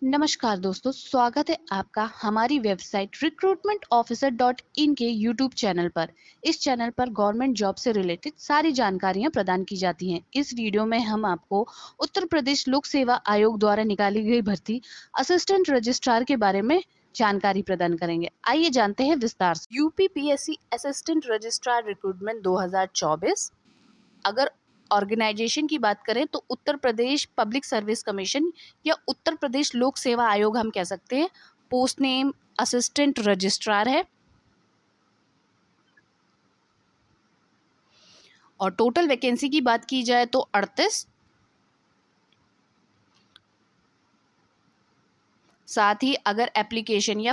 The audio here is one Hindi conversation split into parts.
नमस्कार दोस्तों, स्वागत है आपका हमारी वेबसाइट recruitmentofficer.in के यूट्यूब चैनल पर। इस चैनल पर गवर्नमेंट जॉब से रिलेटेड सारी जानकारियां प्रदान की जाती हैं। इस वीडियो में हम आपको उत्तर प्रदेश लोक सेवा आयोग द्वारा निकाली गई भर्ती असिस्टेंट रजिस्ट्रार के बारे में जानकारी प्रदान करेंगे। आइए जानते हैं विस्तार से। UPPSC assistant registrar recruitment 2024। अगर ऑर्गेनाइजेशन की बात करें तो Uttar Pradesh public service commission या उत्तर प्रदेश लोक सेवा आयोग हम कह सकते हैं। पोस्ट नेम असिस्टेंट रजिस्ट्रार है और टोटल वैकेंसी की बात की जाए तो 38। साथ ही अगर एप्लीकेशन या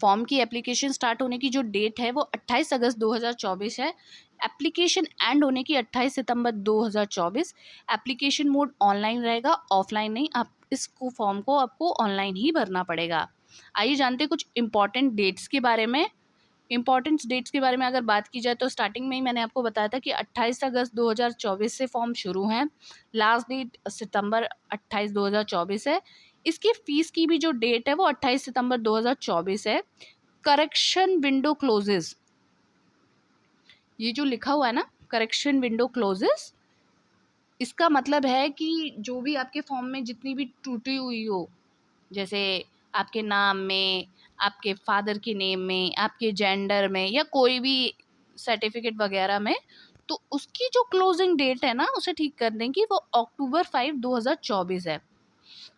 फॉर्म की एप्लीकेशन स्टार्ट होने की जो डेट है वो 28 अगस्त 2024 है। एप्लीकेशन एंड होने की 28 सितंबर 2024। एप्लीकेशन मोड ऑनलाइन रहेगा, ऑफलाइन नहीं। आप इसको फॉर्म को आपको ऑनलाइन ही भरना पड़ेगा। आइए जानते हैं कुछ इंपॉर्टेंट डेट्स के बारे में। इंपॉर्टेंट डेट्स के बारे में अगर बात की जाए तो स्टार्टिंग में ही मैंने आपको बताया था कि 28 अगस्त 2024 से फॉर्म शुरू हैं। लास्ट डेट सितंबर 28 2024 है। इसकी फीस की भी जो डेट है वो 28 सितंबर 2024 है। करेक्शन विंडो क्लोजेस, ये जो लिखा हुआ है ना करेक्शन विंडो क्लोजेस, इसका मतलब है कि जो भी आपके फॉर्म में जितनी भी टूटी हुई हो, जैसे आपके नाम में, आपके फादर के नेम में, आपके जेंडर में या कोई भी सर्टिफिकेट वगैरह में, तो उसकी जो क्लोजिंग डेट है ना उसे ठीक कर दें कि वो अक्टूबर 5 2024 है।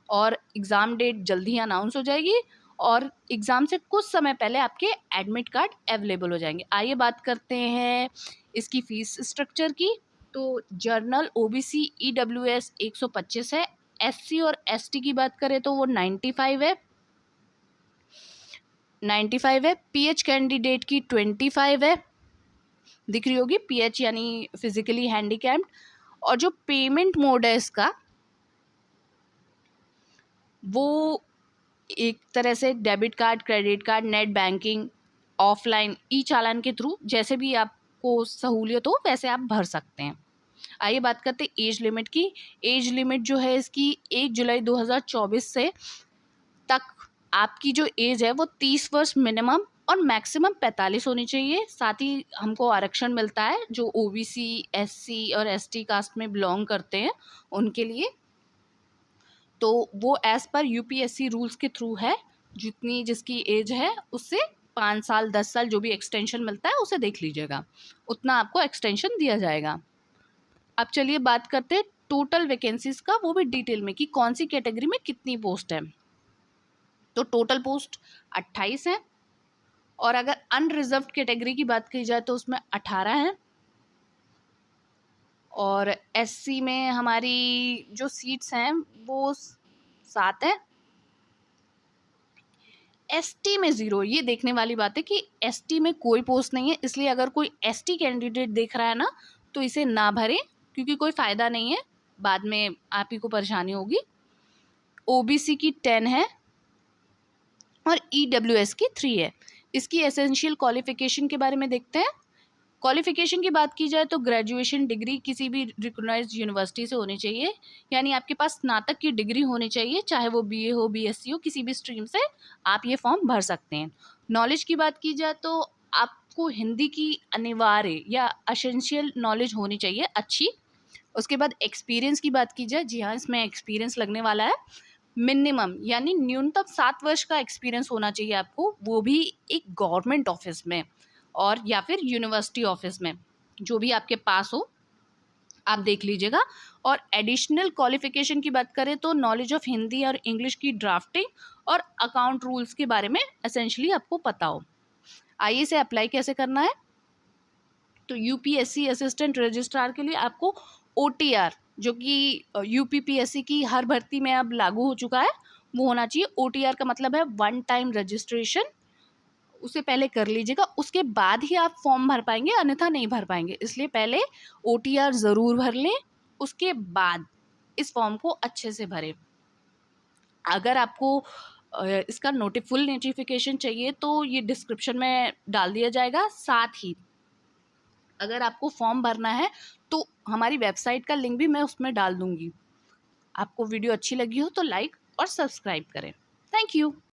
और एग्ज़ाम डेट जल्दी ही अनाउंस हो जाएगी और एग्ज़ाम से कुछ समय पहले आपके एडमिट कार्ड अवेलेबल हो जाएंगे। आइए बात करते हैं इसकी फ़ीस स्ट्रक्चर की। तो जर्नल ओबीसी ईडब्ल्यूएस 125 है। एससी और एसटी की बात करें तो वो 95 है। 95 है। पीएच कैंडिडेट की 25 है, दिख रही होगी पीएच यानी फिजिकली हैंडीकैप्ड। और जो पेमेंट मोड है इसका वो एक तरह से debit card, credit card, net banking, offline, e challan के थ्रू, जैसे भी आपको सहूलियत हो वैसे आप भर सकते हैं। आइए बात करते हैं एज लिमिट की। एज लिमिट जो है इसकी 1 जुलाई 2024 से तक आपकी जो एज है वो 30 वर्ष मिनिमम और मैक्सिमम 45 होनी चाहिए। साथ ही हमको आरक्षण मिलता है जो ओबीसी, एससी और एसटी कास्ट में बिलोंग करते हैं उनके लिए। तो वो एज पर यूपीएससी रूल्स के थ्रू है। जितनी जिसकी एज है उससे 5 साल 10 साल जो भी एक्सटेंशन मिलता है उसे देख लीजिएगा, उतना आपको एक्सटेंशन दिया जाएगा। अब चलिए बात करते हैं टोटल वैकेंसीज का, वो भी डिटेल में कि कौन सी कैटेगरी में कितनी पोस्ट है। तो टोटल पोस्ट 28 है और अगर अनरिजर्व्ड कैटेगरी की बात की जाए तो उसमें 18 है। और एससी में हमारी जो सीट्स हैं वो 7 है। एसटी में 0। ये देखने वाली बात है कि एसटी में कोई पोस्ट नहीं है, इसलिए अगर कोई एसटी कैंडिडेट देख रहा है ना तो इसे ना भरें, क्योंकि कोई फ़ायदा नहीं है, बाद में आप ही को परेशानी होगी। ओबीसी की 10 है और ईडब्ल्यूएस की 3 है। इसकी एसेंशियल क्वालिफिकेशन के बारे में देखते हैं। क्वालिफिकेशन की बात की जाए तो ग्रेजुएशन डिग्री किसी भी रिकॉग्नाइज्ड यूनिवर्सिटी से होनी चाहिए, यानी आपके पास स्नातक की डिग्री होनी चाहिए, चाहे वो बीए हो, बीएससी हो, किसी भी स्ट्रीम से आप ये फॉर्म भर सकते हैं। नॉलेज की बात की जाए तो आपको हिंदी की अनिवार्य या एसेंशियल नॉलेज होनी चाहिए अच्छी। उसके बाद एक्सपीरियंस की बात की जाए, जी हाँ इसमें एक्सपीरियंस लगने वाला है। मिनिमम यानी न्यूनतम 7 वर्ष का एक्सपीरियंस होना चाहिए आपको, वो भी एक गवर्नमेंट ऑफिस में और या फिर यूनिवर्सिटी ऑफिस में, जो भी आपके पास हो आप देख लीजिएगा। और एडिशनल क्वालिफिकेशन की बात करें तो नॉलेज ऑफ हिंदी और इंग्लिश की ड्राफ्टिंग और अकाउंट रूल्स के बारे में एसेंशली आपको पता हो। आइए इसे अप्लाई कैसे करना है। तो यूपीएससी असिस्टेंट रजिस्ट्रार के लिए आपको ओटीआर, जो कि यूपीपीएससी की हर भर्ती में अब लागू हो चुका है, वो होना चाहिए। ओटीआर का मतलब है वन टाइम रजिस्ट्रेशन, उसे पहले कर लीजिएगा, उसके बाद ही आप फॉर्म भर पाएंगे, अन्यथा नहीं भर पाएंगे। इसलिए पहले ओटीआर ज़रूर भर लें, उसके बाद इस फॉर्म को अच्छे से भरें। अगर आपको इसका फुल नोटिफिकेशन चाहिए तो ये डिस्क्रिप्शन में डाल दिया जाएगा। साथ ही अगर आपको फॉर्म भरना है तो हमारी वेबसाइट का लिंक भी मैं उसमें डाल दूँगी। आपको वीडियो अच्छी लगी हो तो लाइक और सब्सक्राइब करें। Thank you.